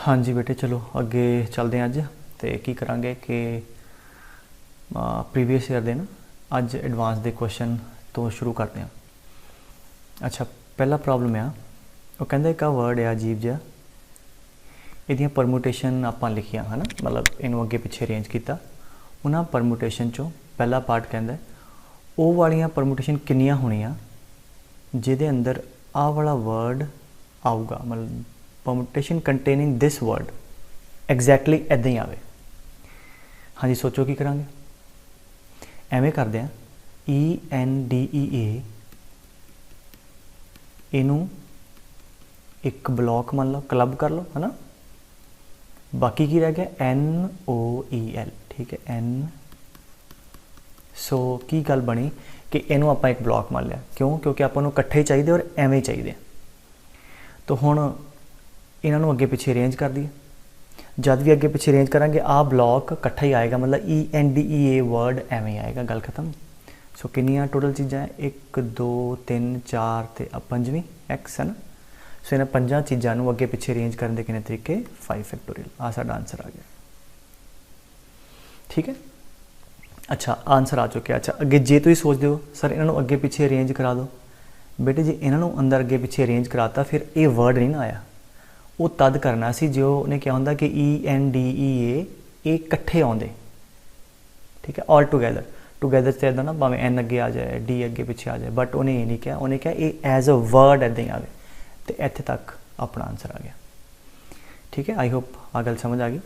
हाँ जी बेटे, चलो अगे चलते हैं। अज तो की करांगे कि प्रीवियस ईयर के ना अज एडवांस के क्वेश्चन तो शुरू करते हैं। अच्छा, पहला प्रॉब्लम आ वो कहते एक वर्ड है अजीब जहा, ये परमुटेशन आप लिखिया है ना, मतलब इनू अगे पिछे अरेंज किया। उन्होंने परमुटेशन चो पहला पार्ट कहता वो वाली परमुटेशन किनिया होनिया जिदे अंदर आ वाला वर्ड आऊगा, मतलब permutation containing this word exactly इदा ही आए। हाँ जी, सोचो की करांगे। एवें करते हैं ENDEA इनू एक ब्लॉक मान लो, क्लब कर लो है ना। बाकी की रह गया NOEL, ठीक है N। सो की गल बनी कि इनू आप एक ब्लॉक मान लिया, क्यों? क्योंकि आपको इकट्ठे चाहिए और एवें चाहिए। तो हुण इन्हों अगे पिछे अरेंज कर दिए। जब भी अगे पिछे अरेंज करांगे आ ब्लॉक इकट्ठा ही आएगा, मतलब ENDEA वर्ड एवें आएगा। गल खत्म। सो किनिया टोटल चीज़ा है 1 2 3 4 तो पंजवीं X है ना। सो इन्होंने 5 चीज़ों अगे पिछे अरेंज करने के कितने तरीके 5 फैक्टोरियल। आ साडा आंसर आ गया, ठीक है। अच्छा, आंसर आ चुके। अच्छा, अगे जे तुम सोचते हो सर इन्हों अगे पिछे अरेंज करा दो, बेटे जे इन्हों अंदर अगे पिछे अरेंज कराता फिर ये वर्ड नहीं ना आया। वो तद करना सी जो उन्हें क्या होंदा कि ENDEA ये कट्ठे आउंदे, ठीक है, ऑल टुगैदर। टुगैदर से इदा ना भावें N अगे आ जाए, D अगे पिछे आ जाए, बट उन्हें ये नहीं कहा। उन्हें कहा ये एज अ वर्ड इदा ही आए। तो इत्थे तक अपना आंसर आ गया, ठीक है। आई होप आ गल समझ आ गई।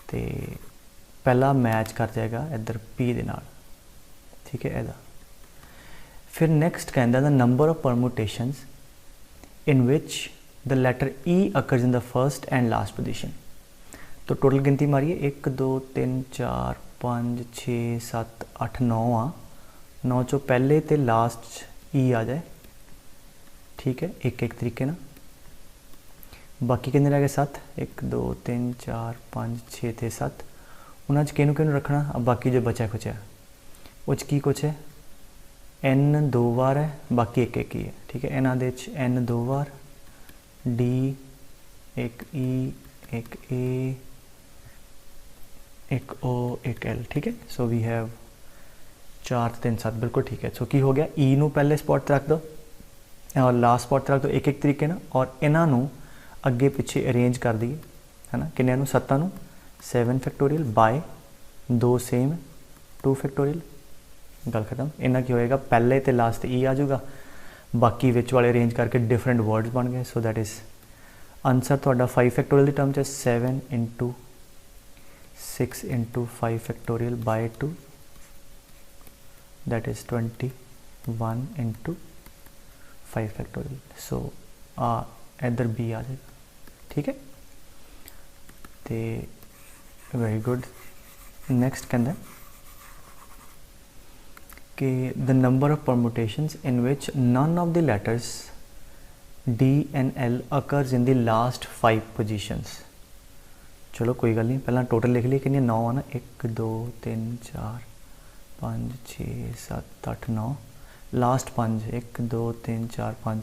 तो पहला मैच कर जाएगा इधर P दे नाल, ठीक है इहदा। फिर नैक्सट कहता the number of permutations in which the latter E occurs in the first and last position. तो टोटल गिनती मारिए 1 2 3 4 5 6 7 8 9 आ। 9 चो पहले तो लास्ट E आ जाए, ठीक है, एक एक तरीके ना। बाकी कितने रह गए 7 1 2 3 4 5 6 थे 7। उन्होंने किनू किनू रखना। अब बाकी जो बचा कुछ है वो की कुछ है N 2 बार है, बाकी एक एक ही है, ठीक है। इन्होंने N 2 बार, D एक E एक A एक O एक L, ठीक है। सो वी हैव 4 3 7, बिल्कुल ठीक है। सो की हो गया E नू पहले स्पॉट रख दो और लास्ट स्पॉट रख दो एक एक तरीके ना, और इन्हों अगे पिछे अरेंज कर दिए है ना। किन्ने 7 7 फैक्टोरियल बाय 2 सेम 2 फैक्टोरियल। गल खत्म। इन्ना की होएगा पहले तो लास्ट E आ जाऊगा, बाकी विच वाले अरेंज करके डिफरेंट वर्ड्स बन गए। सो दैट इज़ आंसर थोड़ा 5 फैक्टोरियल की term 7 × 6 × 5 factorial by 2, that is 21 × 5 factorial. So इधर B आ जाएगा, ठीक है। तो वेरी गुड। नैक्सट कहता कि the number of permutations in which none of the letters D and L occurs in the last 5 positions. चलो कोई गल नहीं, पहला टोटल लिख लिए कितनी 9 है ना। 1 2 3 4 5 6 7 8 9। लास्ट 5 1 2 3 4 5,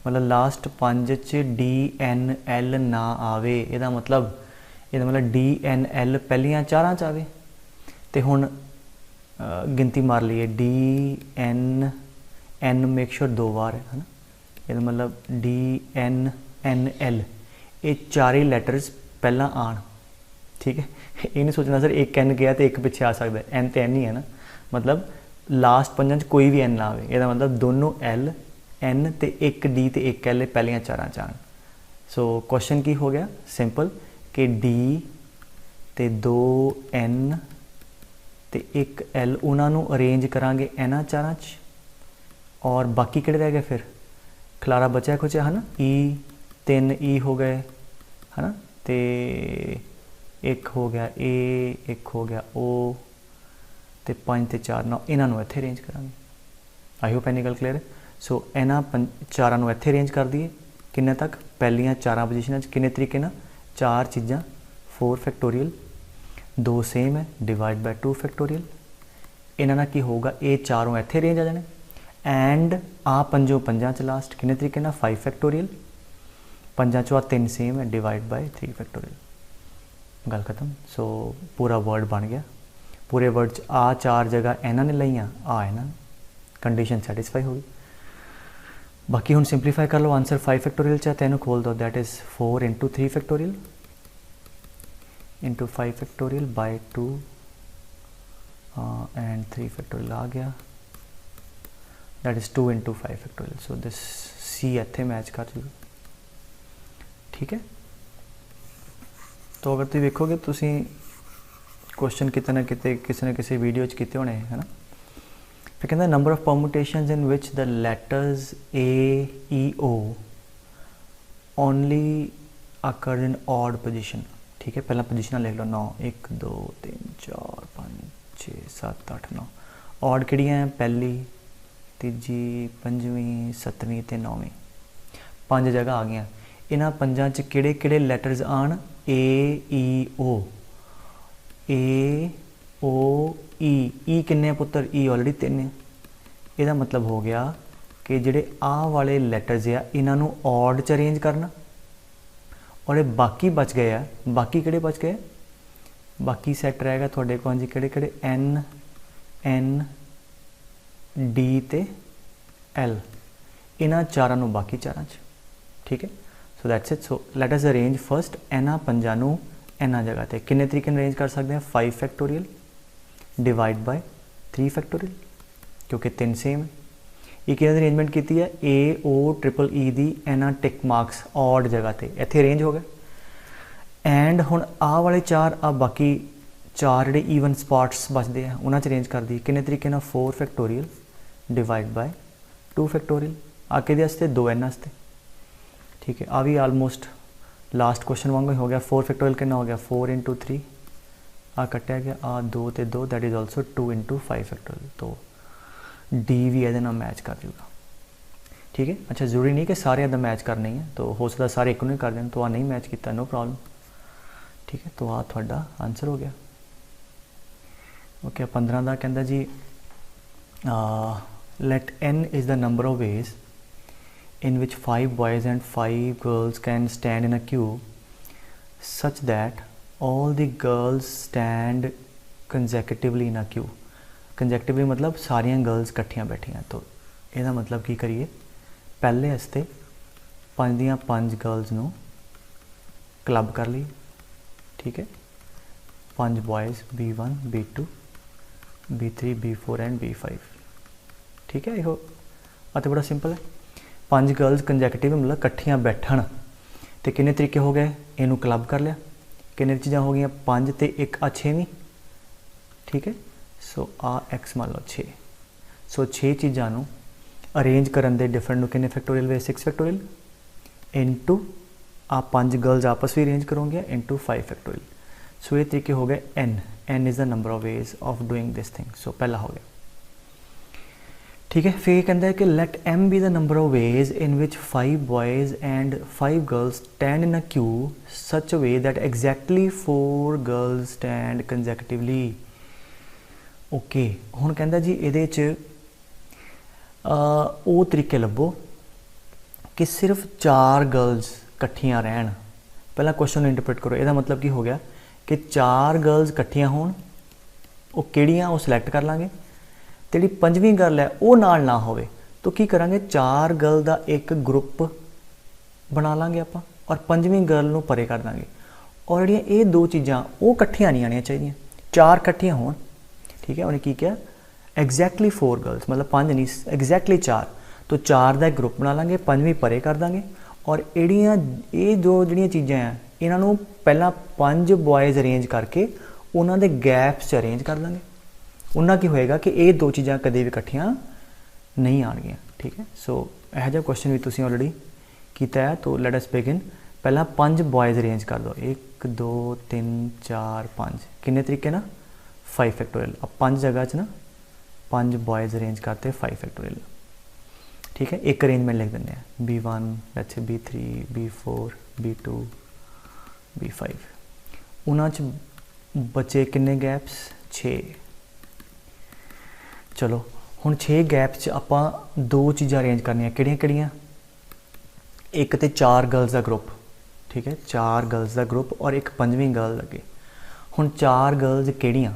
मतलब लास्ट 5 च DNL ना आवे। यदा मतलब DNL पहलियां 4 च आवे। तो हुण गिनती मार लीए DNN मेक श्योर 2 बार है ना। यदा मतलब DNNL ये 4 ही लैटरस पहला आन, ठीक है। ये नहीं सोचना सर एक N गया तो एक पिछे आ सकता है, N तो N ही है ना। मतलब लास्ट 5 कोई भी N ना आए, यदा मतलब दोनों L N तो एक D तो एक L पहलियां 4 च आन। सो क्वेश्चन की हो गया सिंपल कि D तो 2 N तो एक L उन्होंने अरेंज करांगे इन्होंने 4 च, और बाकी किहड़े रह गए फिर खलारा बचा कुछ है ना। E 3 E हो गए है ना। तो एक हो गया A, एक हो गया O, तो 5 तो 4 9 इन्हों इत्थे अरेंज करांगे। आई होप इन्नी गल क्लीयर है। सो इन्होंने 4 इत्थे अरेंज कर दिए किन्ने तक पहलियां 4 पोजिशन किन्ने तरीके ना 4 चीज़ां 4 फैक्टोरियल 2 सेम है डिवाइड बाय 2 फैक्टोरियल। इन्होंने की होगा ये चारों इत्थे अरेंज आ जाने एंड आ 5 च लास्ट किन्ने तरीके ना 5 फैक्टोरियल। पंजां चों 3 सेम है, डिवाइड बाय 3 फैक्टोरियल, गल खत्म। सो पूरा वर्ड बन गया। पूरे वर्ड च आ 4 जगह इन्हां ने लईआं, आ इन्हां ने, कंडीशन सैटिस्फाई हो गई। बाकी हुण सिंपलीफाई कर लो, आंसर 5 फैक्टोरियल च है, 3 खोल दो, that is 4 into 3 factorial into 5 factorial by 2 and 3 factorial आ गया, that is 2 into 5 factorial. So this सी इत्थे मैच कर जूगा, ठीक है। तो अगर तुम वेखोगे, तुसी क्वेश्चन किते ना किते किसी न किसी वीडियो च कीते होने है ना। फिर कहता number of permutations in which the letters A E O only occur in odd position, ठीक है। पहला पोजिशन लिख लो 9, 1 2 3 4 5 6 7 8 9। ऑड किहड़ियां है, पहली, तीजी, पंजवीं, सतवीं ते नौवीं, 5 जगह आ गई। इन्हां 5 च किहड़े किहड़े लैटर्स आण, ए ई ओ, ए ओ ई किन्ने पुत्तर, ई ऑलरेडी 3 है। ਇਹਦਾ मतलब हो गया कि ਜਿਹੜੇ ਆ वाले लैटर्स आ इन्हों ऑड च अरेंज करना, और ये बाकी बच गए आ, बाकी किहड़े बच गए, बाकी सैट रहेगा थोड़े को जी किहड़े किहड़े, एन एन डी ते एल, इन्हां चारां नूं बाकी चारां च, ठीक है। So that's it. So let us arrange first इन्हां 5 नूं इन्हां जगह ते किन्ने तरीके अरेंज कर सकते हैं, 5 फैक्टोरियल डिवाइड बाय 3 फैक्टोरियल, क्योंकि 3 सेम है। एक अरेंजमेंट की है ए ओ ट्रिपल ई दी इन्हां टिक मार्क्स ऑड जगह ते इत्थे अरेंज हो गए। एंड हुण आ वाले 4 आ बाकी 4 जिहड़े ईवन स्पॉट्स बचते हैं उन्हां च अरेंज कर दी किन्ने तरीके नाल, 4 फैक्टोरियल डिवाइड बाय 2 फैक्टोरियल, आ किहदे वास्ते, 2 एन वास्ते, ठीक है। आ भी आलमोस्ट लास्ट क्वेश्चन वांगू हो गया। 4 फैक्टोरियल कितना हो गया, 4 इंटू 3, आ कटिया गया, आ 2 ते 2, that is also 2 into 5 factorial. तो डी भी ये मैच कर जूगा, ठीक है। अच्छा, जरूरी नहीं कि सारे इदा मैच करने है, तो हो सकता सारे एक नहीं कर दें, तो आ नहीं मैच किया, नो प्रॉब्लम, ठीक है। तो आ थोड़ा आंसर हो गया। ओके, 15 का कहता जी let N is the number of ways in which 5 boys and 5 girls can stand in a queue such that all the girls stand consecutively in a queue। consecutively मतलब सारियां गर्ल्स इकट्ठियां बैठियां। तो ਇਹਦਾ मतलब की करिए, पहले हस्ते 5 दियां 5 गर्ल्स नूं क्लब कर ली, ठीक है। 5 boys B1 B2 B3 B4 and B5, ठीक है। यो आ तो बड़ा सिंपल है। 5 गर्ल्स कंजैकटिव मतलब इकट्ठियां बैठन, तो किन्ने तरीके हो गए, इनू क्लब कर लिया, किन्ने चीज़ां हो गई, 5 ते 1 आ 6वीं, ठीक है। सो आ एक्स मान लो 6। सो 6 चीज़ों नू अरेंज करन दे डिफरेंट किन्ने फैक्टोरियल वे, 6 फैक्टोरियल इंटू आ 5 गर्ल्स आपस में अरेंज करोगे इंटू 5 फैक्टोरियल। सो ये तरीके हो गए N, N is the number of ways of doing this thing. So पहला हो गया, ठीक है। फिर कहता है कि let M be the number of ways in which 5 boys and 5 girls stand in a queue such way that exactly 4 girls stand conjunctively. Okay, हुण कहता जी ये वो तरीके लभो कि सिर्फ 4 गर्ल्स इकट्ठियां रहन। पहला क्वेश्चन इंटरप्रेट करो, यदा मतलब की हो गया कि 4 गर्ल्स इकट्ठियां होण, वो किहड़ियां वो सिलेक्ट कर लांगे, तो जी 5वीं गर्ल है वो नाल ना होवे, तो की करांगे, 4 गर्ल का एक ग्रुप बना लांगे आपां और 5वीं गर्ल नूं परे कर देंगे। और जिहड़ियां ये 2 चीज़ां वो इकट्ठियां नहीं आनियां चाहिए, 4 इकट्ठियां होण, ठीक है। उन्हें की किया, एग्जैक्टली 4 गर्ल्स मतलब 5 नहीं, एग्जैक्टली 4, तो 4 का एक ग्रुप बना लांगे, 5वीं परे कर देंगे। और एड़ियां ये जो जिहड़ियां चीज़ां हैं इन्हों पहला 5 बॉयज़ अरेंज करके उन्होंने गैप्स अरेंज कर देंगे। उन्ना की होएगा कि ये 2 चीज़ां कदे भी इकट्ठियां नहीं आणगियां, ठीक है। सो यह जो क्वेश्चन भी तुसीं ऑलरेडी कीता है। तो लेट अस बिगिन। पहला 5 बॉयज़ अरेंज कर दो, 1 2 3 4 5, किन्ने तरीके ना, 5 फैक्टोरियल। अब 5 जगह च ना 5 बॉयज़ अरेंज करते 5 फैक्टोरियल, ठीक है। एक अरेंजमेंट लिख देंगे, B1 let's say B3 B4 B2 B5। उन्हां बचे किन्ने गैप्स, 6। चलो हुण 6 गैप्स आपां 2 चीज़ां अरेंज करनियां, किहड़ियां किहड़ियां, एक तो 4 गर्ल्स का ग्रुप, ठीक है, 4 गर्ल्स का ग्रुप और एक 5वीं गर्ल लगे। हुण 4 गर्ल्स किहड़ियां,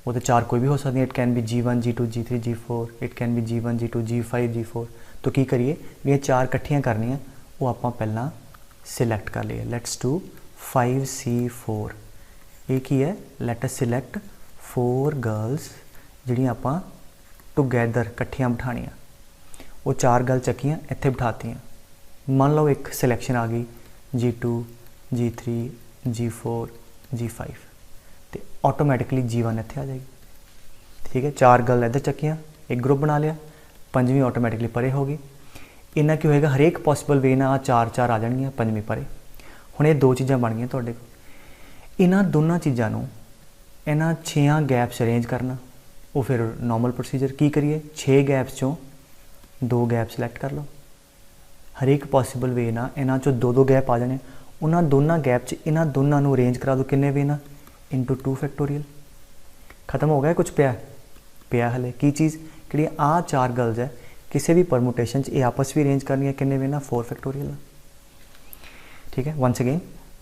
वो तो 4 कोई भी हो सकती है। It can be G1 G2 G3 G4, it can be G1 G2 G5 G4। तो की करिए, ये 4 कट्ठियां करनियां, वो आपां पहलां सिलैक्ट कर लिए। Let's do 5C4। ये की है, लेट अस सिलैक्ट 4 गर्ल्स जिहड़ियां आपां टुगैदर कट्ठियां बिठाणियां। वो 4 गर्ल चक्कियां इत्थे बिठातियां। मान लो एक सिलैक्शन आ गई G2 G3 G4 G5, तो ऑटोमैटिकली G1 इत्थे आ जाएगी। ठीक है, 4 गर्ल इधर चक्कियां, एक ग्रुप बना लिया, 5वीं ऑटोमैटिकली परे होगी। इन्ना की होएगा, हरेक पॉसिबल वे ना 4 आ जाएंगियां, 5वीं परे। हुण ये 2 चीज़ां बन गईयां तुहाडे कोल। इन्हां दोनों चीज़ों नूं इन्हां 6 गैप्स अरेंज करना, वो फिर नॉर्मल प्रोसीजर। की करिए, 6 गैप्स चों 2 गैप सिलैक्ट कर लो। हरेक पॉसिबल वे ना इन्हां चों 2 गैप आ जाने, उन्हां दोनों गैप च इन्हां दोनों नूं अरेंज करा दो। किन्ने वे ना, इंटू 2 फैक्टोरियल। खत्म हो गया, कुछ पिया हले की चीज़ कि आ 4 गर्ल्स है, किसी भी परमुटेशन ये आपस भी अरेंज करनी है। किन्ने वे ना, 4 फैक्टोरियल। ठीक है, वंस अगेन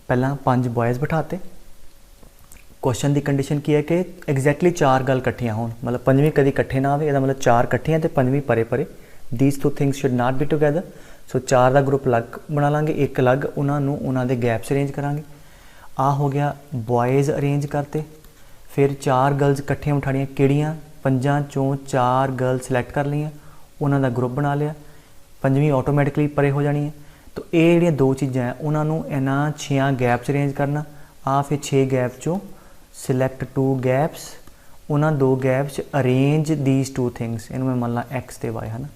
पहला 5 बॉयज़ बिठाते। क्वेश्चन की कंडीशन की है कि एग्जैक्टली 4 गर्ल कट्ठियां होन, मतलब 5वीं कभी कट्ठे ना आए, मतलब 4 कट्ठियां तो 5वीं परे परे। These 2 things should not be together. So 4 का ग्रुप अलग बना लाँगे, एक अलग उन्होंने गैप्स अरेंज करांगे। आ हो गया बॉयज़ अरेंज करते। फिर 4 गर्ल्स कट्ठियां बिठाणियां, किहड़ियां, 5 चों 4 गर्ल सिलैक्ट कर लियां, उन्होंने ग्रुप बना लिया, 5वीं ऑटोमैटिकली परे हो जानी है। तो ये जिहड़ियां 2 चीज़ां हैं, उन्होंने इन्हां 6 गैप्स अरेंज करना। आ फिर 6 गैप चों सिलैक्ट 2 गैप्स, उन्होंने 2 गैप्स अरेंज दीज 2 थिंग्स। इन्हूं मैं मान ला X ते Y है ना,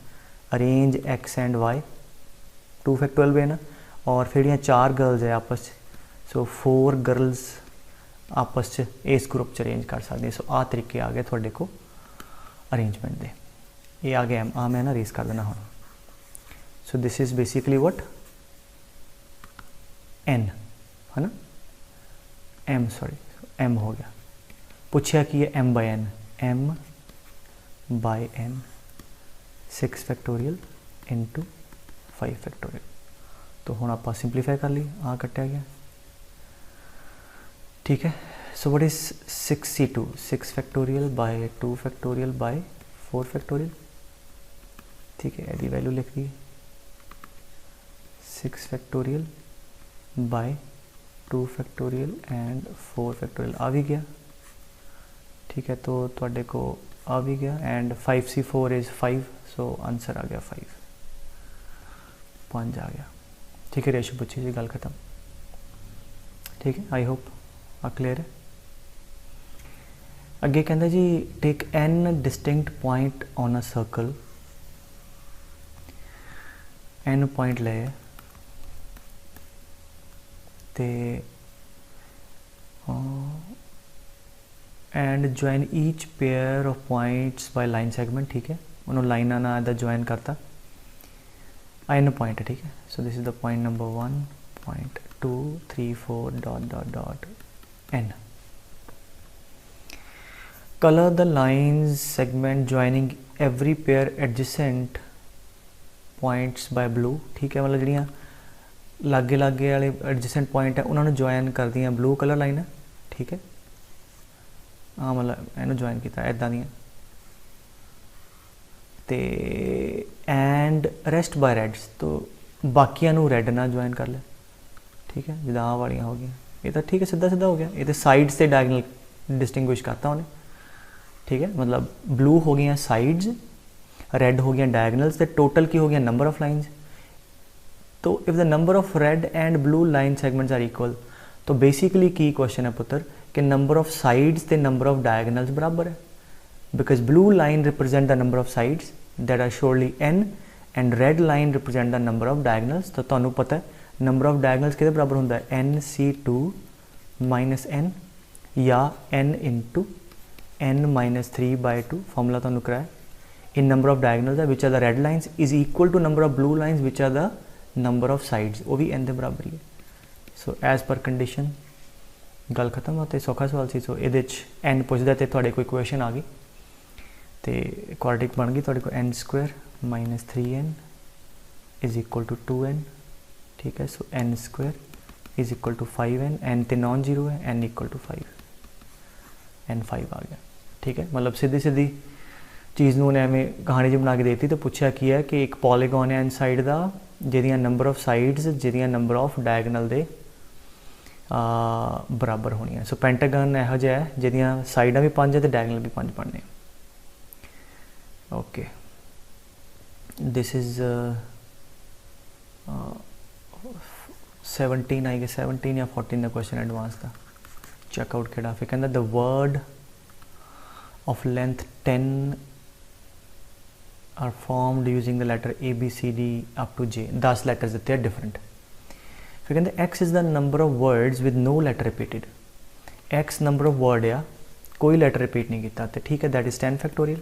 arrange X and Y 2 factorial ways ना। और फिर 4 गर्ल्स है आपस, सो 4 गर्ल्स आपस इस ग्रुप च अरेंज कर सकते। सो आ तरीके आ गए थोड़े को अरेंजमेंट दे। ये आ गया आ मैं ना रेस कर देना हम। So this is basically what N है ना, M हो गया। पूछा कि है M by N 6 factorial into 5 factorial. तो हुण आपां सिंपलीफाई कर ली, आ कट्टिया गया। ठीक है, so what is 6C2, 6 factorial by 2 factorial by 4 factorial. ठीक है, यदि वैल्यू लिख दी 6 factorial by 2 factorial and 4 factorial आ भी गया। ठीक है, तो तुहाडे को आ भी गया। And 5C4 is 5, so answer आ गया 5 आ गया। ठीक है, रेशो पूछी जी, गल खत्म। ठीक है, आई होप आ क्लीयर है। अगे कहता जी, take N distinct point on a circle. N point ले ते and join each pair of points by line segment. ठीक है, उन्होंने लाइना ना इधर ज्वाइन करता। N पॉइंट है। ठीक है, so this is the point number 1, point 2, 3, 4 dot N। Colour the lines segment joining every pair adjacent points by blue. ठीक है, मतलब जड़ियाँ लागे लागे वाले एडजेसेंट पॉइंट है उन्होंने ज्वाइन कर दियाँ ब्लू कलर लाइन है। ठीक है, हाँ मतलब इन्हू ज्वाइन किया इदा दियाँ ते एंड रेस्ट बाय रेड्स, तो बाकियां रेड ना ज्वाइन कर लिया। ठीक है, जिदा वालियाँ हो गई, ये तो ठीक है, सीधा सीधा हो गया। ये तो साइड से डायगनल डिस्टिंग्विश करता उन्हें। ठीक है, मतलब ब्लू हो गई साइड्स, रेड हो गया डायगनल्स, तो टोटल की हो गया नंबर ऑफ लाइन्स। तो if the number of red and blue line segments are equal, तो बेसिकली की क्वेश्चन है पुत्र कि नंबर ऑफ साइड्स ते नंबर ऑफ डायगनल्स बराबर है। Because blue line represent the number of sides that are surely n and red line represent the number of diagonals. तो तुहानू पता है नंबर ऑफ डायगनल्स किहदे बराबर होंदा है, NC2 माइनस n या n into n minus 3/2। Formula तुहानू कराया in number of diagonals which are the red lines is equal to number of blue lines which are the number of sides, वो भी n के बराबर ही है। So as per condition गल खत्म होते सौखा सवाल सी। सो ये n पुछदा तो थोड़े कोई क्वेश्चन आ गई तो क्वाड्रेटिक बन गई थोड़े को n² minus 3n is equal to 2n, ठीक है। So n square is equal to 5n, n तो नॉन जीरो है, n इक्वल टू 5, n 5 आ गया, ठीक है। मतलब सीधी सीधी चीज़ ਨੂੰ ਐਵੇਂ कहानी जी बना के देती। तो पूछा की है कि एक पॉलीगॉन है इनसाइड का जिहदियां नंबर ऑफ साइड्स जिहदियां नंबर ऑफ डायगनल दे बराबर होनी। सो पेंटागन इहो जिहा है जिहदियां साइडां भी 5 है तो डायगनल भी 5 बनने। ओके, दिस इज़ 17 आई गया, 17 या 14 का क्वेश्चन एडवांस का चेकआउट केड़ा। फिर कहंदा the word of length 10 are formed using the letter A, B, C, D up to J, 10 letters ਦਿੱਤੇ ਆ different। ਫਿਰ ਕਹਿੰਦੇ X is the number of words with no letter repeated, X number of word ਆ ਕੋਈ letter repeat ਨਹੀਂ ਕੀਤਾ ਤੇ ਠੀਕ ਹੈ, that is 10 factorial।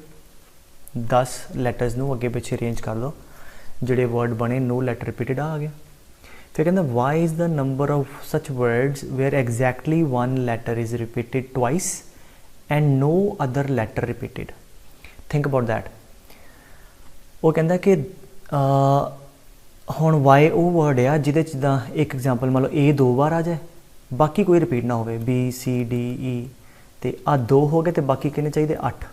10 letters ਨੂੰ ਅੱਗੇ ਪਿੱਛੇ arrange ਕਰ ਲਓ, ਜਿਹੜੇ word ਬਣੇ no letter repeated ਆ ਗਿਆ। ਫਿਰ ਕਹਿੰਦਾ why is the number of such words where exactly one letter is repeated twice and no other letter repeated, think about that। ਉਹ ਕਹਿੰਦਾ ਕਿ ਹੁਣ ਵਾਈ ਉਹ ਵਰਡ ਆ ਜਿਹਦੇ 'ਚ ਜਿੱਦਾਂ ਇੱਕ ਐਗਜ਼ਾਮਪਲ ਮੰਨ ਲਓ A 2 ਵਾਰ ਆ ਜਾਏ, ਬਾਕੀ ਕੋਈ ਰਿਪੀਟ ਨਾ ਹੋਵੇ, B C D E ਤੇ ਆ 2 ਹੋ ਗਏ ਤੇ ਬਾਕੀ ਕਿੰਨੇ ਚਾਹੀਦੇ 8,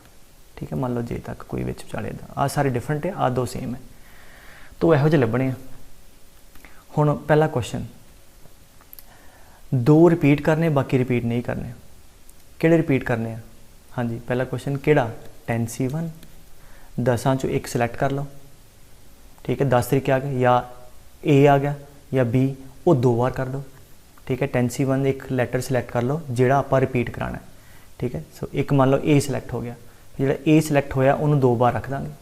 ਠੀਕ ਹੈ। ਮੰਨ ਲਓ J ਤੱਕ ਕੋਈ ਵਿੱਚ ਵਿਚਾਲੇ ਦਾ, ਆ ਸਾਰੇ ਡਿਫਰੈਂਟ ਹੈ, ਆ 2 ਸੇਮ ਹੈ। ਤਾਂ ਇਹੋ ਜਿਹੇ ਲੱਭਣੇ ਆ। ਹੁਣ ਪਹਿਲਾ ਕੁਐਸਚਨ, 2 ਰਿਪੀਟ ਕਰਨੇ ਬਾਕੀ ਰਿਪੀਟ ਨਹੀਂ ਕਰਨੇ, ਕਿਹੜੇ ਰਿਪੀਟ ਕਰਨੇ ਆ? ਹਾਂਜੀ, ਪਹਿਲਾ ਕੁਐਸਚਨ ਕਿਹੜਾ 10C1, 10 चो एक सिलेक्ट कर लो, ठीक है। 10 तरीके आ गए, या A आ गया या B, वो 2 बार कर दो, ठीक है। 10C1 एक लैटर सिलेक्ट कर लो जोड़ा आप रिपीट कराना है, ठीक है। सो एक मान लो A सिलेक्ट हो गया, जो A सिलेक्ट होया उन्होंने 2 बार रख देंगे,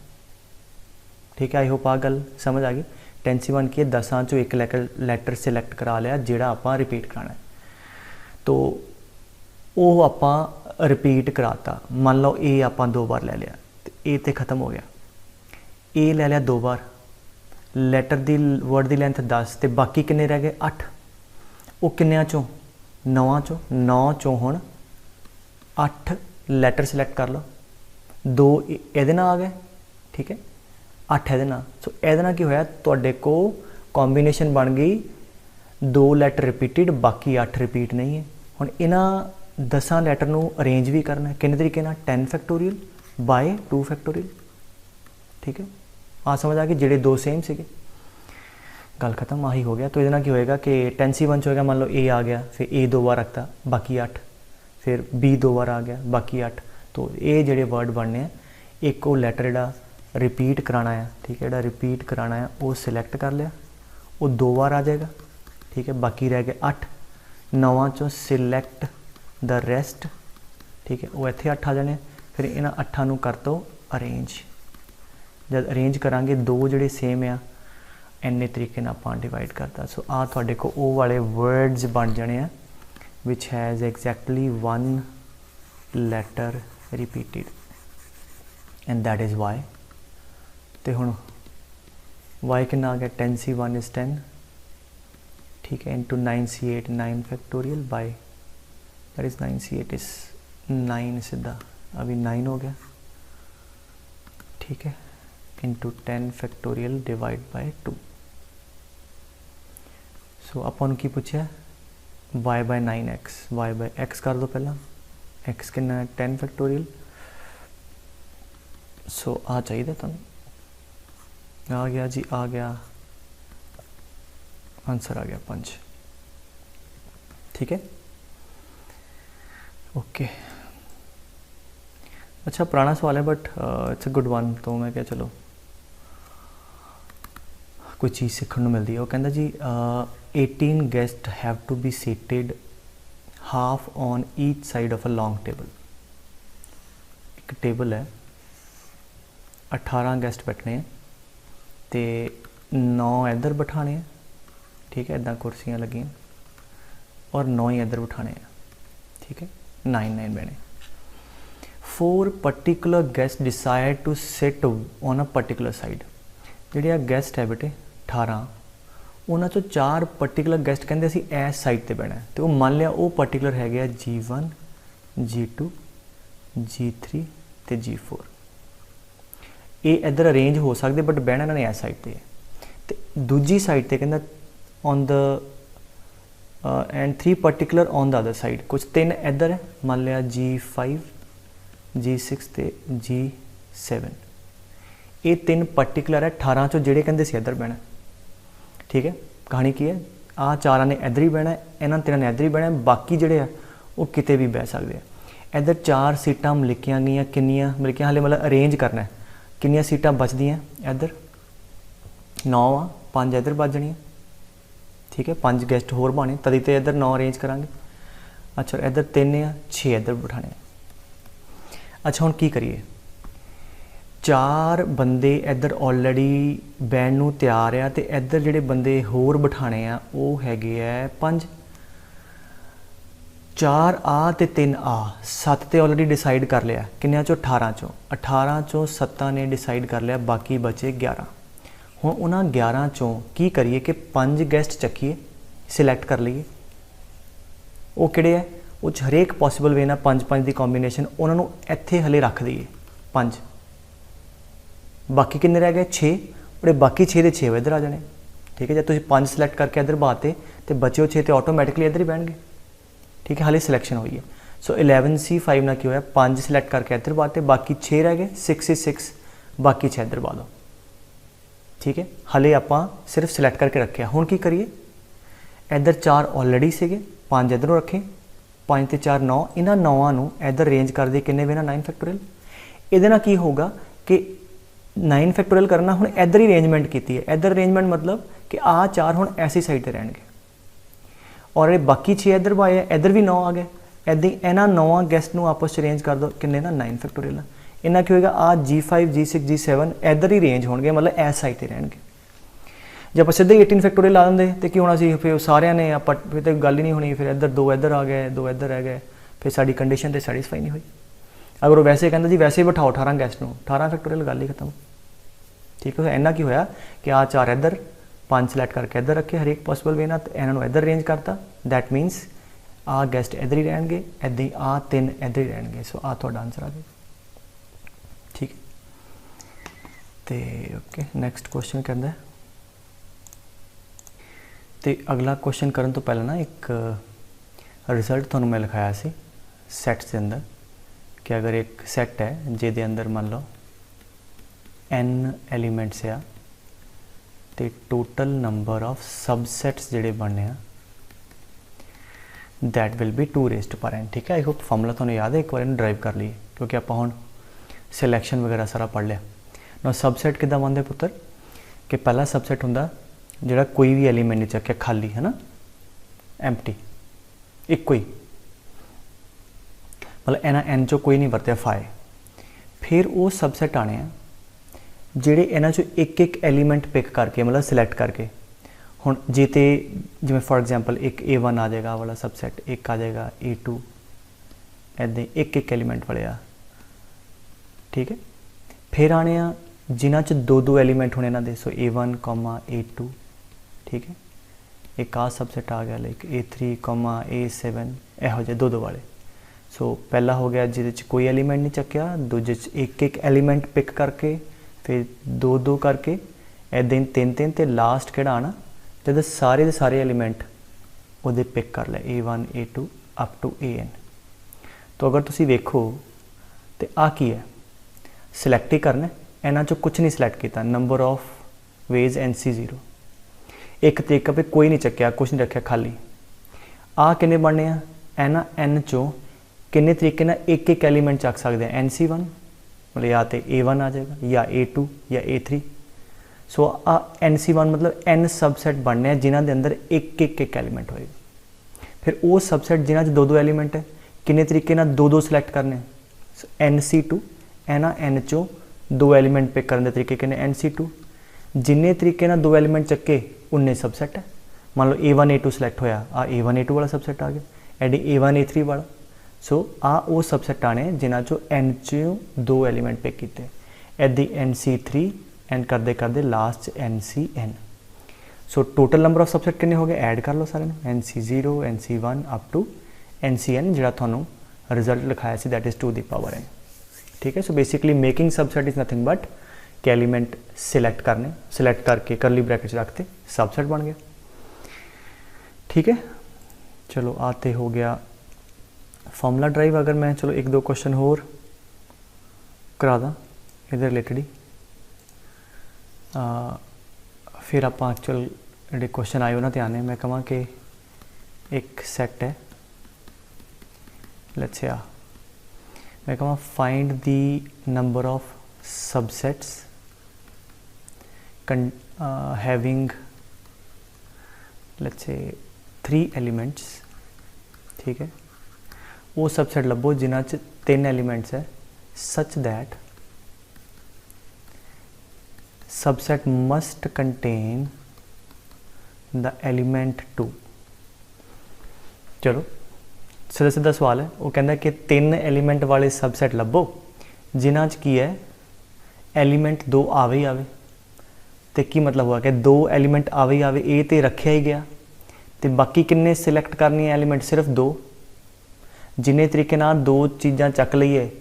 ठीक है। आई होप आ गल समझ आ गई। 10C1 की 10 चो एक लैटर सिलेक्ट करा लिया जोड़ा आप रिपीट कराना है, तो वो आप रिपीट कराता। मान लो A आप 2 बार ले लिया, ए तो खत्म हो गया, ए ले लिया 2 बार, लैटर दी वर्ड की लेंथ 10 तो बाकी किन्ने रह गए 8, वो किन्नियां चों 9 चों 9 चों हुण 8 लैटर सिलेक्ट कर लो, 2 ये आ गए, ठीक है, 8 ये। सो ये की होया तुहाडे को कॉम्बीनेशन बन गई 2 लैटर रिपीटिड बाकी 8 रिपीट नहीं है। हुण इन्हां 10 लैटर नूं अरेंज भी करना है किन्ने तरीके नाल 10 फैक्टोरियल बाय 2 फैक्टोरियल, ठीक है। आ समझ आ गई, जेडे 2 सेम से गल खत्म, आही हो गया। तो ये की होएगा कि 10C1 होएगा, मान लो A आ गया, फिर A 2 बार रखता बाकी 8, फिर B 2 बार आ गया बाकी 8। तो ये जेडे वर्ड बनने हैं, एक वो लैटर जोड़ा रिपीट कराना है, ठीक है, जोड़ा रिपीट कराना है वो सिलेक्ट कर लिया, वो 2 बार आ जाएगा, ठीक है। बाकी रह गए 8, 9 चों सिलेक्ट द रेस्ट, ठीक है, वो इत्थे 8 आ जाने। फिर इन्हां 8 नूं कर दो अरेंज, जब अरेंज करांगे 2 जोड़े सेम आ इन्ने तरीके नाल आपां डिवाइड करता। सो आ तुहाडे को वो वाले वर्ड्स बन जाने आ which has exactly 1 letter repeated and that is Y. तो हुण वाई कितना आ गया 10C1 इज़ 10, ठीक है, into 9C8 9 factorial by that is 9C8 is 9 सीधा अभी 9 हो गया, ठीक है, into 10 factorial divide by 2। So अपन की पूछा y by 9x, y by x कर दो पहला, x कितना है 10 फैक्टोरियल। सो आ चाहिए तुम, आ गया जी, आ गया आंसर, आ गया 5, ठीक है, ओके। अच्छा पुराना सवाल है but it's a good one, तो मैं क्या चलो कोई चीज़ सीखने मिलती है। वो कहता जी 18 guests have to be seated half on each side of a long table. एक टेबल है, 18 गेस्ट बैठने हैं तो 9 इधर बिठाने हैं, ठीक है, इदा कुर्सियाँ लगी और 9 ही इधर बिठाने हैं, ठीक है, 9 बहने। 4 particular guest decide to sit on a particular side. ਜਿਹੜੇ गैस्ट है बेटे 18, उन्होंने चो 4 पर्टिकुलर गैस्ट कहते असी इस साइड पर बहना है, तो मान लिया वो पर्टिकुलर है G1 G2 G3 तो G4। ये इधर अरेंज हो सकते बट बहना इन्होंने इस साइड पर, ਤੇ ਦੂਜੀ ਸਾਈਡ ਤੇ ਕਹਿੰਦਾ on the and 3 particular on the other side, ਕੁਝ 3 ਇੱਧਰ ਹੈ, ਮੰਨ ਲਿਆ G5 G6 ਤੇ G7, ਇਹ 3 ਪਾਰਟਿਕੂਲਰ ਹੈ 18 ਚੋਂ ਜਿਹੜੇ ਕਹਿੰਦੇ ਸੀ ਇੱਧਰ ਬਹਿਣਾ। ਠੀਕ ਹੈ, ਕਹਾਣੀ ਕੀ ਹੈ, ਆਹ 4 ਨੇ ਇੱਧਰ ਹੀ ਬਹਿਣਾ, ਇਹਨਾਂ 3 ਨੇ ਇੱਧਰ ਹੀ ਬਹਿਣਾ, ਬਾਕੀ ਜਿਹੜੇ ਆ ਉਹ ਕਿਤੇ ਵੀ ਬਹਿ ਸਕਦੇ ਆ। ਇੱਧਰ 4 ਸੀਟਾਂ ਲਿਖੀਆਂ ਗਈਆਂ, ਕਿੰਨੀਆਂ ਲਿਖੀਆਂ ਹਾਲੇ ਮਤਲਬ ਅਰੇਂਜ ਕਰਨਾ, ਕਿੰਨੀਆਂ ਸੀਟਾਂ ਬਚਦੀਆਂ ਇੱਧਰ 9 ਆ, 5 ਇੱਧਰ ਬਚ ਜਾਣੀਆਂ। ਠੀਕ ਹੈ, 5 ਗੈਸਟ ਹੋਰ ਬਾਣੇ ਤਦੀ ਤੇ ਇੱਧਰ 9 ਅਰੇਂਜ ਕਰਾਂਗੇ। ਅੱਛਾ ਇੱਧਰ 3 ਆ, 6 ਇੱਧਰ ਬਿਠਾਣੇ। ਅੱਛਾ ਹੁਣ ਕੀ ਕਰੀਏ, 4 ਬੰਦੇ ਇੱਧਰ ਆਲਰੇਡੀ ਬੈਣ ਨੂੰ ਤਿਆਰ ਆ ਤੇ ਇੱਧਰ ਜਿਹੜੇ ਬੰਦੇ ਹੋਰ ਬਿਠਾਣੇ ਆ ਉਹ ਹੈਗੇ ਆ 5, 4 ਆ ਤੇ 3 ਆ, 7 ਤੇ ਆਲਰੇਡੀ ਡਿਸਾਈਡ ਕਰ ਲਿਆ, ਕਿੰਨਿਆਂ ਚੋਂ 18 ਚੋਂ 7 ਨੇ ਡਿਸਾਈਡ ਕਰ ਲਿਆ, ਬਾਕੀ ਬਚੇ 11। ਹੁਣ ਉਹਨਾਂ 11 ਚੋਂ ਕੀ ਕਰੀਏ ਕਿ 5 ਗੈਸਟ ਚੱਕੀਏ, ਸਿਲੈਕਟ ਕਰ ਲਈਏ। ਉਹ ਕਿਹੜੇ ਹੈ, ਉਹ 'ਚ ਹਰੇਕ ਪੋਸੀਬਲ ਵੇ ਨਾਲ 5-5 ਦੀ ਕੰਬੀਨੇਸ਼ਨ, ਉਹਨਾਂ ਨੂੰ ਇੱਥੇ ਹਲੇ ਰੱਖ ਦਈਏ 5। ਬਾਕੀ ਕਿੰਨੇ ਰਹਿ ਗਏ 6, ਉਹਦੇ ਬਾਕੀ 6 ਦੇ 6 ਇੱਧਰ ਆ ਜਾਣੇ। ਠੀਕ ਹੈ, ਜਦ ਤੁਸੀਂ 5 ਸਿਲੈਕਟ ਕਰਕੇ ਇੱਧਰ ਬਾਤੇ ਤੇ ਬਚੇ 6 ਤੇ ਆਟੋਮੈਟਿਕਲੀ ਇੱਧਰ ਹੀ ਬਹਿਣਗੇ। ਠੀਕ ਹੈ, ਹਾਲੇ ਸਿਲੈਕਸ਼ਨ ਹੋਈ ਹੈ। ਸੋ 11C5 ਨਾਲ ਕੀ ਹੋਇਆ, 5 ਸਿਲੈਕਟ ਕਰਕੇ ਇੱਧਰ ਬਾਤੇ, ਬਾਕੀ 6 ਰਹਿ ਗਏ, 6 ਬਾਕੀ 6 ਇੱਧਰ ਪਾ ਦਿਓ। ਠੀਕ ਹੈ, ਹਾਲੇ ਆਪਾਂ ਸਿਰਫ ਸਿਲੈਕਟ ਕਰਕੇ ਰੱਖਿਆ। ਹੁਣ ਕੀ ਕਰੀਏ, ਇੱਧਰ 4 ਆਲਰੇਡੀ ਸੀਗੇ, 5 ਇੱਧਰੋਂ ਰੱਖੇ, 5 ਤੇ 4 9, ਇਹਨਾਂ 9 ਨੂੰ ਇੱਧਰ ਅਰੇਂਜ ਕਰ ਦੇ, ਕਿੰਨੇ ਵੇ ਨਾ 9 ਫੈਕਟੋਰੀਅਲ। ਇਹਦੇ ਨਾਲ ਕੀ ਹੋਊਗਾ ਕਿ 9 ਫੈਕਟੋਰੀਅਲ ਕਰਨਾ, ਹੁਣ ਇੱਧਰ ਹੀ ਅਰੇਂਜਮੈਂਟ ਕੀਤੀ ਹੈ। ਇੱਧਰ ਅਰੇਂਜਮੈਂਟ ਮਤਲਬ ਕਿ ਆਹ 4 ਹੁਣ ਐਸੀ ਸਾਈਡ ਤੇ ਰਹਿਣਗੇ ਔਰ ਇਹ ਬਾਕੀ 6 ਇੱਧਰ ਪਾਏ ਆ, ਇੱਧਰ ਵੀ 9 ਆ ਗਏ। ਇੱਦਾਂ ਹੀ ਇਹਨਾਂ 9 ਗੈਸਟ ਨੂੰ ਆਪਸ 'ਚ ਅਰੇਂਜ ਕਰ ਦਿਓ, ਕਿੰਨੇ ਨਾ 9 ਫੈਕਟੋਰੀਅਲ। ਇਹਨਾਂ ਕੀ ਹੋਏਗਾ, ਆਹ G5 G6 G7 ਇੱਧਰ ਹੀ ਅਰੇਂਜ ਹੋਣਗੇ, ਮਤਲਬ ਇਸ ਸਾਈਡ ਤੇ ਰਹਿਣਗੇ। ਜੇ ਆਪਾਂ ਸਿੱਧੇ 18 ਫੈਕਟੋਰੀਅਲ ਲਾ ਦਿੰਦੇ ਤੇ ਕੀ ਹੋਣਾ ਸੀ, ਫਿਰ ਸਾਰਿਆਂ ਨੇ ਆਪਾਂ ਫਿਰ ਤਾਂ ਗੱਲ ਹੀ ਨਹੀਂ ਹੋਣੀ, ਫਿਰ ਇੱਧਰ 2 ਇੱਧਰ ਆ ਗਏ, 2 ਇੱਧਰ ਰਹਿ ਗਏ, ਫਿਰ ਸਾਡੀ ਕੰਡੀਸ਼ਨ ਤੇ ਸੈਟੀਸਫਾਈ ਨਹੀਂ ਹੋਈ। ਅਗਰ ਉਹ ਵੈਸੇ ਕਹਿੰਦਾ ਜੀ ਵੈਸੇ ਬਿਠਾਓ 18 ਗੈਸਟ ਨੂੰ, 18 ਫੈਕਟੋਰੀਅਲ, ਗੱਲ ਹੀ ਖਤਮ। ਠੀਕ ਹੈ, ਇੰਨਾ ਕੀ ਹੋਇਆ ਕਿ ਆਹ 4 ਇੱਧਰ, 5 ਸਿਲੈਕਟ ਕਰਕੇ ਇੱਧਰ ਰੱਖੇ ਹਰੇਕ ਪੋਸੀਬਲ ਵੇ ਨਾਲ, ਇਹਨਾਂ ਨੂੰ ਇੱਧਰ ਅਰੇਂਜ ਕਰਤਾ। ਦੈਟ ਮੀਨਸ ਆਹ ਗੈਸਟ ਇੱਧਰ ਹੀ ਰਹਿਣਗੇ, ਇੱਦਾਂ ਹੀ ਆਹ 3 ਇੱਧਰ ਹੀ ਰਹਿਣਗੇ। ਸੋ ਆਹ ਤੁਹਾਡਾ ਆਨਸਰ ਆ ਗਿਆ। ਠੀਕ ਤੇ ਓਕੇ, ਨੈਕਸਟ ਕੁਐਸਚਨ ਕਹਿੰਦਾ, ਤੇ ਅਗਲਾ ਕੁਐਸਚਨ ਕਰਨ ਤੋਂ ਪਹਿਲਾਂ ਨਾ ਇੱਕ ਰਿਜ਼ਲਟ ਤੁਹਾਨੂੰ ਮੈਂ ਲਿਖਾਇਆ ਸੀ ਸੈਟਸ ਦੇ ਅੰਦਰ, ਕਿ ਅਗਰ ਇੱਕ ਸੈਟ ਹੈ ਜਿਹਦੇ ਅੰਦਰ ਮੰਨ ਲਓ n ਐਲੀਮੈਂਟਸ ਆ ਤੇ ਟੋਟਲ ਨੰਬਰ ਆਫ ਸਬਸੈਟਸ ਜਿਹੜੇ ਬਣਨੇ ਆ that will be 2 raised to n। ठीक है, आई होप फॉर्मूला ਤੁਹਾਨੂੰ याद है, एक बार ड्राइव कर लिए क्योंकि ਆਪਾਂ ਹੁਣ सिलेक्शन वगैरह सारा पढ़ लिया। ना सबसेट किदा बनते पुत्र कि पहला सबसेट हुंदा ਜਿਹੜਾ कोई भी एलीमेंट नहीं ਚੱਕਿਆ, खाली है ना, एम्प्टी, एक ही, मतलब इन्हां n चो कोई नहीं वरत्या फाए। फिर वो सबसेट आने ਜਿਹੜੇ इन्हां चो एक एक एलीमेंट पिक करके मतलब सिलेक्ट करके, ਹੁਣ ਜੇ ਤੇ ਜਿਵੇਂ फॉर एग्जांपल एक A1 आ जाएगा वाला सबसेट, एक आ जाएगा A2, ऐसे एक एक एलीमेंट वाले आ। ठीक है, फिर आने जिन्हां च 2-2 एलीमेंट होने इन्हां दे, सो A1, A2। ठीक है, एक आ सबसेट आ गया लाइक A3, A7, ਇਹੋ ਜਿਹੇ 2-2 वाले। सो पहला हो गया जिहदे च कोई एलीमेंट नहीं चक्या, दूजे च एक एक एलीमेंट पिक करके, फिर 2-2 करके, ऐदां ही 3-3 ते लास्ट किहड़ा आना जब सारे के सारे एलीमेंट वो पिक कर लिया, A1 A2 up to AN। तो अगर तुसी वेखो तो आ की है, सिलैक्ट ही करना, इन्हां चों कुछ नहीं सिलैक्ट किया, नंबर ऑफ वेज NC0, एक तरीका पे कोई नहीं चक्या, कुछ नहीं रखा खाली। आ किन्ने बनने आ, इन्हां N चों किन्ने तरीके ना एक एक एलीमेंट चक सकते हैं, NC1 मतलब या तो A1 आ जाएगा, या A2 या A3। सो आ NC1 मतलब N सबसैट बनने हैं जिन्हों के अंदर एक एक एलीमेंट होएगा। फिर वो सबसैट जिन्हों 2-2 एलीमेंट है, किन्ने तरीके ना 2-2 सिलैक्ट करने, NC2 एना N चो 2 एलीमेंट पिक करने के तरीके किन्ने, NC2। जिन्ने तरीके ना 2 एलीमेंट चक्के उन्ने सबसैट है। मान लो A1 A2 सिलैक्ट होया, आ A1 A2 वाला सबसैट आ गया, एडी A1 A3 वाला। सो आ वो सबसैट आने जिन्हों चो N चो 2 एलीमेंट पिक किए, एदी NC3 एंड करते करते last NCN। So total number of subset कितने हो गए, ऐड कर लो सारे, NC0 NC1 up to NCN, जो थानू रिजल्ट लिखाया see that is 2 the power n। ठीक है, so basically making subset is nothing but कि एलीमेंट सिलेक्ट करने, सिलेक्ट करके करली ब्रैकेट रखते, सबसेट बन गया। ठीक है, चलो आते हो गया फॉर्मूला ड्राइव। अगर मैं चलो एक दो क्वेश्चन होर करा दा इहदे रिलेटेड ही, फिर आप एक्चुअल जो क्वेश्चन आए उन्होंने ध्यान है। मैं कਹਾਂ कि एक सैट है, लेट्स से मैं कਹਾਂ find the number of subsets having let's say 3 elements. ठीक है, वो सबसेट लभो जिन्हां च 3 एलिमेंट्स है, such that subset must contain the element 2। चलो सीधा सीधा सवाल है, वो कहता है कि 3 एलीमेंट वाले सबसेट लभो जिन्हां च की है एलीमेंट 2 आवे ही आवे। तो की मतलब हुआ कि 2 एलीमेंट आवे ही आवे, ये तो रखा ही गया, तो बाकी किन्ने सिलेक्ट करनी है एलीमेंट? सिर्फ 2। जिन्ने तरीके नाल 2 चीज़ां चक लईए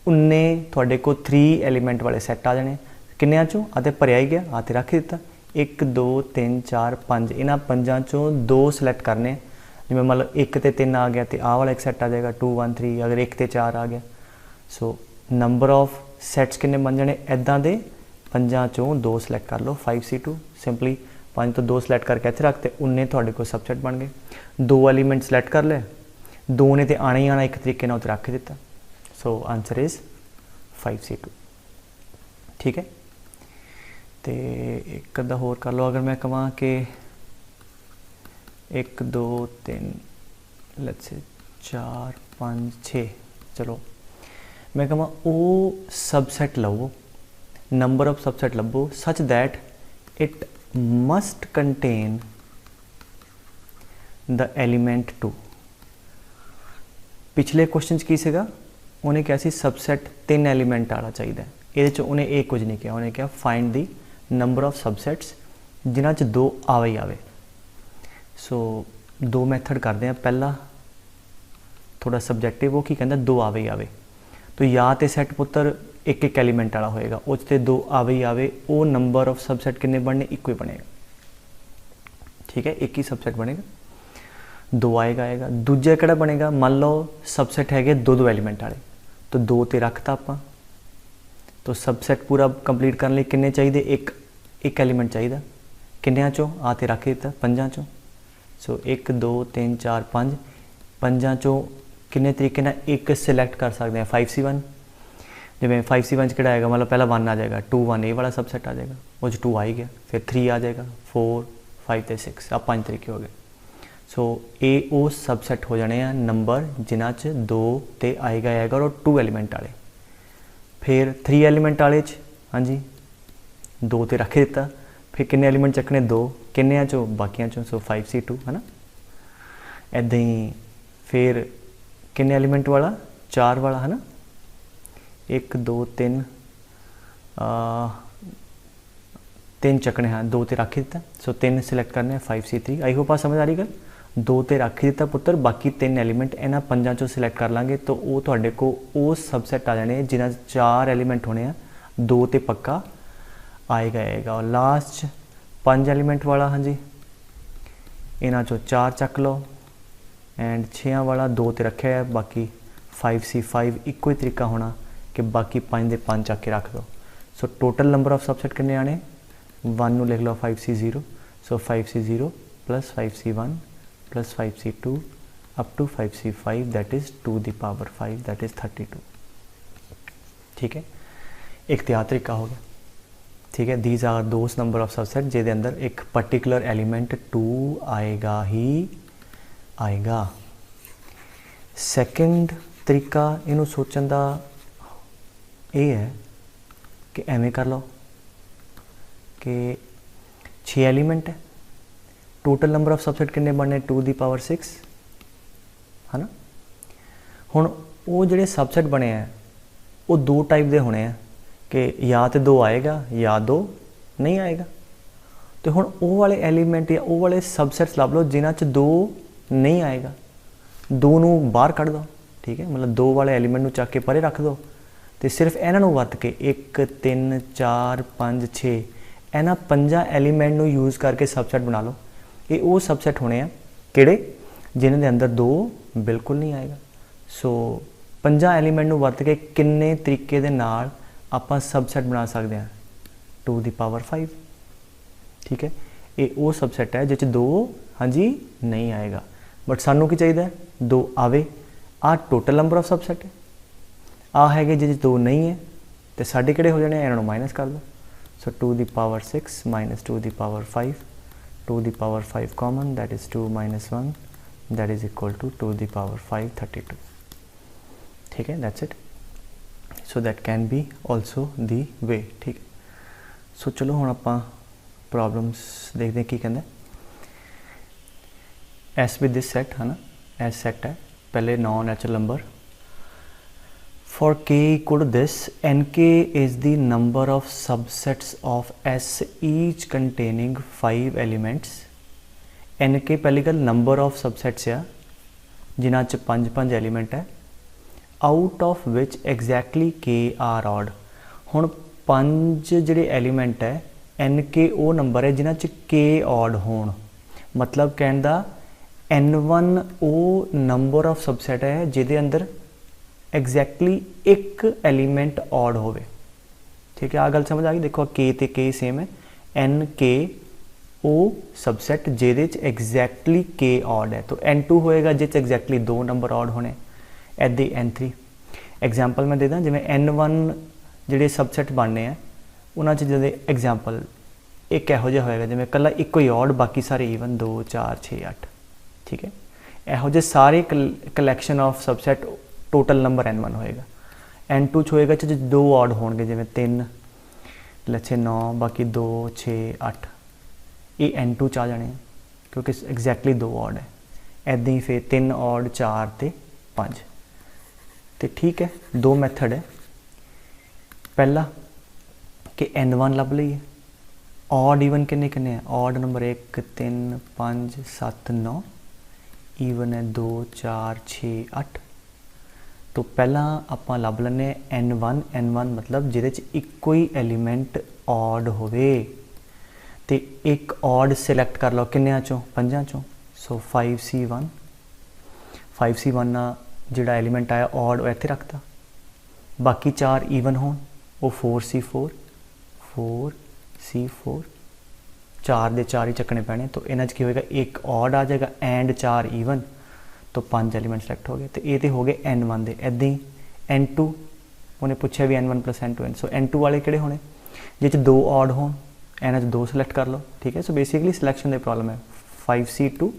उन्ने तुहाडे को 3 एलीमेंट वाले सैट आ जाने। किन्नियां चों? आते भरिया ही गया, आते रख दिता। 1 2 3 4 5, इन्हां 5 चों 2 सिलेक्ट करने। जिवें मतलब 1 ते 3 आ गया तो आह वाला एक सैट आ जाएगा 2 1 3, अगर 1 ते 4 आ गया। सो नंबर ऑफ सैट्स किन्ने बन जाने इदां दे, 5 चों 2 सिलेक्ट कर लो, 5C2। सिंपली 5 तो 2 सिलेक्ट करके इत्थे रखते, उन्ने तुहाडे कोल सबसेट बन गए। 2 एलीमेंट सिलेक्ट कर ले, 2 ने तो आना ही आना, एक तरीके नाल उत्ते रख दिता। So answer is 5C2। ठीक है, तो एक अद्धा होर कर लो। अगर मैं कਹਾਂ कि 1 2 3 लेट्स से 4 5 6, चलो मैं कਹਾਂ वो सबसेट लवो, नंबर ऑफ सबसेट लभो such that it must contain the element 2। पिछले क्वेश्चन की सीगा, उन्हें क्या सी सबसेट 3 एलीमेंट वाला चाहिए, ये उन्हें एक कुछ नहीं किया, उन्हें क्या find the number of subsets जिन्हां च 2 आवे ही आवे। सो 2 मैथड करते हैं। पहला थोड़ा सबजैक्टिव, वो की कहता 2 आवे ही आवे, तो या तो सैट पुत्र एक एक एलीमेंट वाला होएगा, उस ते 2 आवे ही आवे, वो नंबर ऑफ सबसेट किन्ने बनने? इक्को ही बनेगा। ठीक है, एक ही सबसेट बनेगा, 2 आएगा। दूजा किहड़ा बनेगा? मान लो सबसेट है 2 एलीमेंट वाले, तो 2 ते रखता आपां, तो सबसेट पूरा कंप्लीट करने लिए किन्ने चाहिए? एक एलीमेंट चाहिए। किन्नियां चों? आ ते रख दिता 5 चों। सो 1 2 3 4 5, 5 चों किन्ने तरीके नाल एक सिलेक्ट कर सकते हैं? 5C1। जिवें 5C1 किहड़ा आएगा? मतलब पहला 1 आ जाएगा, 2 1 ये वाला सबसेट आ जाएगा, वो 2 आ ही गया, फिर 3 आ जाएगा, 4 5 ते 6, अब 5 तरीके हो गए। सो ये वो सबसेट हो जाने हैं नंबर जिन्हां च 2 ते आएगा और 2 एलीमेंट वाले। फिर 3 एलीमेंट वाले हाँ जी 2 ते रख दिता, फिर किन्ने एलीमेंट चकने? 2, किन्ने चो? बाकियां चो। सो 5C2 है ना। इदां ही फिर किन्ने एलीमेंट वाला? 4 वाला है ना। 1 2 3 3 चकने हैं, 2 ते रख दिता। सो 3 सिलेक्ट करने, 5C3। आई होप आ समझ आ रही गल। 2 ते रख दिता पुत्र, बाकी 3 एलीमेंट इन्हां 5 चों सिलेक्ट कर लांगे, तो वो तुहाडे को वो सबसेट आ जाने जिन्हां 4 एलीमेंट होने हैं, 2 ते पक्का आएगा। और लास्ट 5 एलीमेंट वाला हाँ जी, इन्हां चों 4 चक लो, एंड 6 वाला 2 ते रखे है, बाकी 5C5 इक्को ही तरीका होना कि बाकी 5 दे 5 चक के रख दो। So total number of subset किन्ने आने? 1 नूं लिख लो 5C0। So 5C0 plus 5C1 plus 5C2 up to 5C5, that is 2 the power 5, that is 32। ठीक है, एक तैयार तरीका हो गया। ठीक है, these are those number of subset जिहदे अंदर एक पर्टिकुलर एलीमेंट 2 आएगा ही आएगा। सैकेंड तरीका इनू सोचण दा ये है कि एवें कर लो कि 6 एलीमेंट है, टोटल नंबर ऑफ सबसेट किन्ने बनने? 2 दी पावर 6 है ना। हुण वो जिहड़े सबसेट बने हैं वो 2 टाइप के होने हैं कि या तो 2 आएगा या 2 नहीं आएगा। तो हुण वो वाले एलीमेंट या वो वाले सबसेट्स लभ लो जिन्हां च 2 नहीं आएगा, 2 नूं बाहर कढ़ दो। ठीक है, मतलब 2 वाले एलीमेंट नूं चक के परे रख दो, तो सिर्फ इन्हों वरत के 1 3 4 5 6 इन्होंने 5 एलीमेंट नूं यूज़ करके सबसैट बना लो। ये वो सबसैट होने हैं किहड़े जिन्हां दे अंदर 2 बिल्कुल नहीं आएगा। सो 5 एलीमेंट नूं वरत के किन्ने तरीके दे नाल आपां सबसैट बना सकते हैं 2 दी पावर 5। ठीक है, ये वो सबसैट है जिस 2 हाँ जी नहीं आएगा, बट सानू की चाहिए 2 आवे। आ टोटल नंबर ऑफ सबसैट है, आ है जिस 2 नहीं है तो साढ़े किहड़े हो जाने, इन्होंने माइनस कर दो। So 2 the power 6 minus 2 the power 5, 2 the power 5 common, that is 2 minus 1, that is equal to 2 the power 5 32। ठीक है, that's it. So that can be also the way. ठीक है, सो चलो हुण आपां प्रॉब्लम्स देखते हैं की कहंदा। एस विद दिस सेट है ना, एस सेट है पहले non natural number for k equal to this nk is the number of subsets of s each containing 5 elements. nk पहली गल नंबर ऑफ सबसेट्स आ जिन्हां च 5 एलीमेंट है, out of which exactly k are odd. हुण 5 जिहड़े element है nk वो number है जिन्हां च k ऑड होण, मतलब कहण दा n1 वो नंबर ऑफ सबसैट है जिहदे अंदर एग्जैक्टली एक एलीमेंट ऑड होवे। ठीक है, आ गल समझ आ गई। देखो k ते k सेम है, एन के ओ सबसैट जिहदे च एग्जैक्टली k ऑड है, तो n2 होएगा जिस एग्जैक्टली 2 नंबर ऑड होने, ऐदे n3। एग्जाम्पल मैं दे दा, जिवें n1 जिहड़े सबसैट बनने हैं उन्हां च जिहदे एग्जाम्पल एक इहो जिहा होएगा जिवें कल्ला इक्को ही ऑड बाकी सारे ईवन 2 4 6 8। ठीक है, इहो जे सारे collection of सबसैट total number n1 होएगा। n2 च होएगा जो 2 ऑड होणगे जिवें 3 लच्छे 9 बाकी 2 6 8, ये n2 च आ जाने क्योंकि एग्जैक्टली 2 ऑड है। ऐदां ही फिर 3 ऑड 4 ते 5। तो ठीक है, 2 मैथड है। पहला कि n1 लभ लईए, ऑड ईवन किन्ने किन्ने है, ऑड नंबर 1 3 5 7 9, ईवन है 2 4 6 8। तो पहला आपां लभ लैने n1 मतलब जिहदे च इक्को ही एलीमेंट ऑड होवे, तो एक ऑड सिलैक्ट कर लो किन्नियां चों 5 चों। सो 5c1 जिहड़ा एलीमेंट आया ऑड वो इत्थे रखता, बाकी 4 ईवन होण वो 4c4 4 दे 4 ही चकने पैने, तो इन्हां च की होएगा एक ऑड आ जाएगा एंड 4 ईवन, तो 5 एलीमेंट सिलेक्ट हो गए। तो ये तो हो गए n1 दे। ऐदां ही n2 उन्हें पूछा भी n1 + n2 सो n2 वाले किहड़े होने जिस 2 ऑड होण, इन्हां च 2 सिलेक्ट कर लो। ठीक है, सो बेसिकली सिलेक्शन दी प्रॉब्लम है। 5c2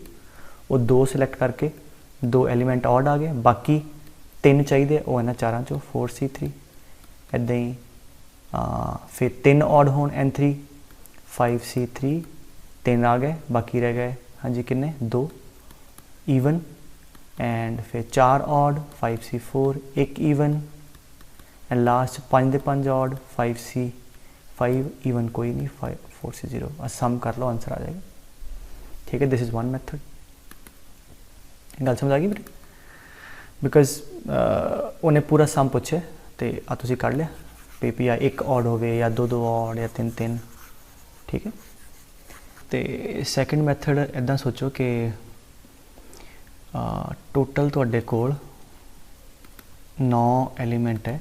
वो 2 सिलेक्ट करके 2 एलीमेंट ऑड आ गए, बाकी 3 चाहिए वो इन्हां 4 चों 4c3। ऐदां ही फिर 3 ऑड होण n3 5c3 3 आ गए, बाकी रह गए हाँ जी किन्ने 2 ईवन, एंड फिर 4 odd 5c4 1 even, and last 5 they 5 odd 5c5 even कोई नहीं 4c0। सम कर लो आंसर आ जाएगा। ठीक है, दिस इज़ वन मैथड। गल समझ आ गई बेटे, बिकॉज उन्हें पूरा सम पूछे तो आ तुसीं कढ़ लिया पेपी, या 1 ऑड होवे या 2 ऑड या 3। ठीक है, तो सैकेंड मैथड इदां सोचो कि टोटल तुहाडे कोल 9 एलीमेंट है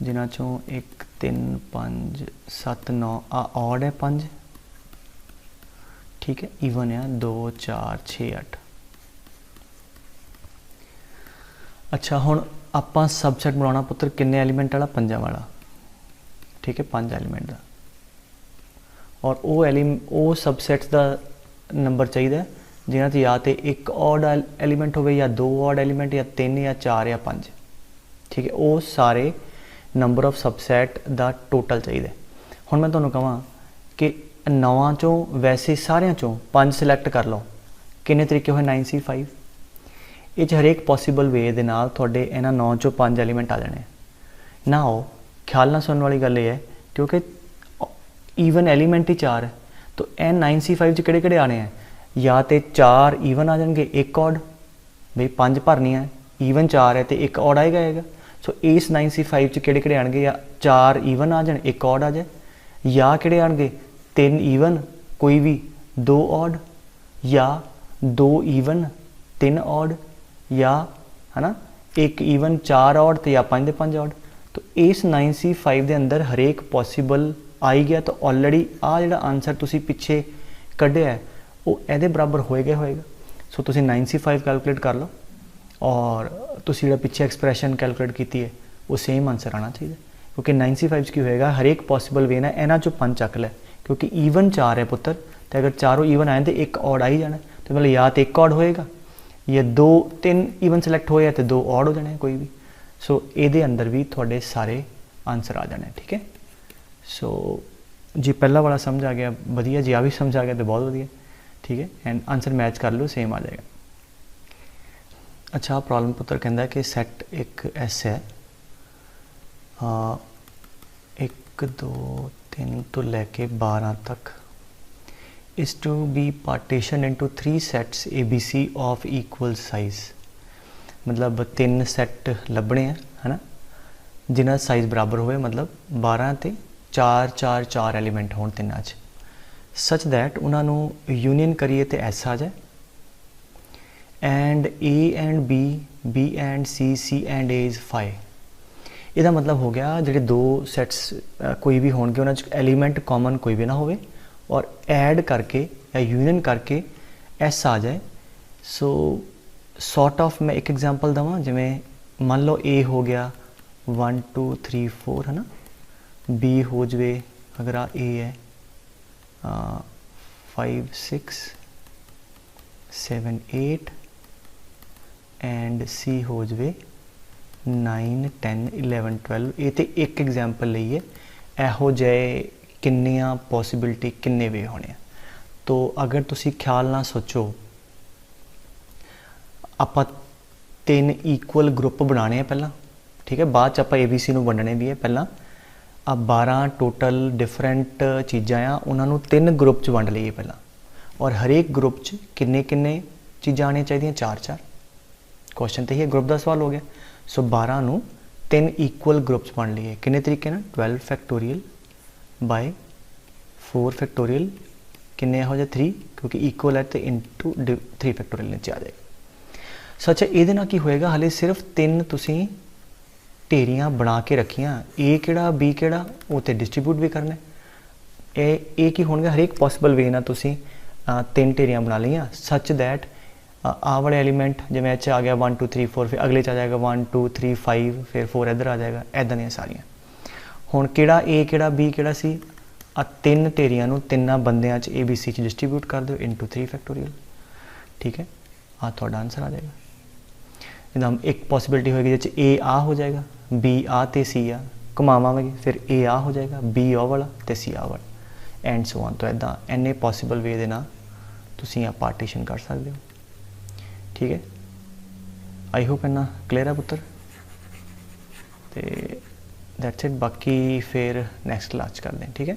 जिन्हां चों 1 3 5 7 9 आ ऑड है 5। ठीक है, ईवन है 2 4 6 8। अच्छा, हुण आपां सबसैट बनाउणा पुत्तर किन्ने एलीमेंट वाला 5 वाला। ठीक है, 5 एलीमेंट का, और वो सबसैट्स का नंबर चाहिए जिन्हां या तो 1 ऑड एलीमेंट होवे या 2 ऑड एलीमेंट या 3 या 4 या 5। ठीक है, वो सारे नंबर ऑफ सबसैट का टोटल चाहिए। हुण मैं तुहानूं कहां कि 9 चों वैसे सारियां चों 5 सिलैक्ट कर लो, किन्ने तरीके होए 9c5। ये हरेक पॉसीबल वे दे नाल तुहाडे इन्हां 9 चों 5 एलीमेंट आ जाने ना। हो ख्याल ना सुनने वाली गल ये है क्योंकि ईवन एलीमेंट ही 4 है, तो एन 9c5 च किहड़े किहड़े आने हैं, या तो 4 ईवन आ जाएंगे 1 ऑड, भाई 5 भरनी है ईवन 4 है तो 1 ऑड आएगा। सो इस 9C5 च किहड़े किहड़े आउणगे, या 4 ईवन आ जाण, एक ऑड आ जाए, या किहड़े आउणगे 3 ईवन कोई भी 2 ऑड, या 2 ईवन 3 ऑड, या है ना 1 ईवन 4 ऑड, तो या 5 दे 5 ऑड। तो इस 9C5 के अंदर हरेक पॉसीबल आई गया, तो ऑलरेडी आ जिहड़ा आंसर तुसी पिछे कढ़िया है वो इहदे बराबर होएगा होएगा। सो तुसी 9C5 कैलकुलेट कर लो और तुसी जिहड़ा पिछे एक्सप्रैशन कैलकुलेट की है वो सेम आंसर आना चाहिए, क्योंकि 9C5 की होएगा हरेक पॉसीबल वे ना इन्हां चों 5 चक लै, क्योंकि ईवन 4 है पुत्र, तो अगर चारों ईवन आए तो एक ऑड आ ही जाना, तो मतलब या तो एक ऑड होएगा, या 2-3 ईवन सिलेक्ट होए तो 2 ऑड हो जाने कोई भी। सो ये अंदर भी थोड़े सारे आंसर आ जाने, ठीक है। सो जी पहला वाला समझ आ गया, वधिया जी, आ भी समझ आ गया तो बहुत वधिया, ठीक है। एंड आंसर मैच कर लो, सेम आ जाएगा। अच्छा प्रॉब्लम पुत्र कहता है कि सैट एक एस है, 1 2 3 तो लैके 12 तक, is to be partitioned into 3 sets ABC of equal size। मतलब 3 सैट लभने है ना जिन्हां साइज बराबर होए, मतलब 12 ते 4 एलीमेंट होण तिन्हां च, सच दैट उन्होंने यूनीयन करिए तो एस आ जाए, and A and B and C and A is 5। ਇਹਦਾ मतलब हो गया ਜਿਹੜੇ 2 सैट्स कोई भी होणगे उन्हां च एलीमेंट कॉमन कोई भी ना होवे और ऐड करके या यूनियन करके एस आ जाए। सो सॉर्ट ऑफ मैं एक एग्जांपल देवां, जिवें मान लो ए हो गया 1 2 3 4 है ना, बी हो जाए अगर आ ए है 5 6 7 8 एंड सी हो जाए 9 10 11 12। ये तो एक एग्जाम्पल लईए, एहो जाए किन्नियां पॉसिबिलिटी किन्ने वे होने। तो अगर तुसी ख्याल ना सोचो, आपां 3 ईक्वल ग्रुप बनाने हैं पहला, ठीक है, बाद च आपां ABC नूं वंडने भी है। पहला आ 12 टोटल डिफरेंट चीज़ां आ, उन्होंने 3 ग्रुप च वंड लईए पहला, और हरेक ग्रुप च किन्ने किन्ने चीज़ां आनियां चाहिए, 4 क्वेश्चन तो ये ग्रुप का सवाल हो गया। सो 12 नूं 3 ईक्वल ग्रुप्स बन लिए, किन्ने तरीके ना 12 फैक्टोरियल बाय 4 फैक्टोरियल, किन्ने हो जाए 3, क्योंकि ईक्वल है तो इंटू 3 फैक्टोरियल नीचे आ जाएगा। सो अच्छा ये ना की होएगा, हाले सिर्फ 3 तुसी ढेरियां बना के रखियां, ए किहड़ा बी किहड़ा वो तो डिस्ट्रीब्यूट भी करना, ए की होणगे हरेक पॉसिबल वे ना तुसी 3 ढेरियां बना लियां, सच दैट आ वाले एलीमेंट जिवें एच आ गया 1 2 3 4, फिर अगले च आ जाएगा 1 2 3 5, फिर 4 इधर आ जाएगा, इदां दियां सारियां। हुण किहड़ा ए किहड़ा बी किहड़ा सी, आ 3 ढेरियां नूं 3 बंदियां च ABC च डिस्ट्रीब्यूट कर दो इंटू 3 फैक्टोरियल, ठीक है, आ तुहाडा आंसर आ जाएगा। एकदम एक पॉसिबिलिटी होएगी जिस ए आ हो जाएगा, बी आ ते सी आ, घुमावांगे फिर ए आ हो जाएगा, बी आ वाला ते सी आ वाला, एंड सो ऑन। तो इदां इन्ने पॉसिबल वे दे नाल तुसीं आ पार्टीशन कर सकते हो, ठीक है। आई होप इन्ना क्लियर है पुत्र, तो दैट्स इट। बाकी फिर नैक्सट क्लास कर दें, ठीक है।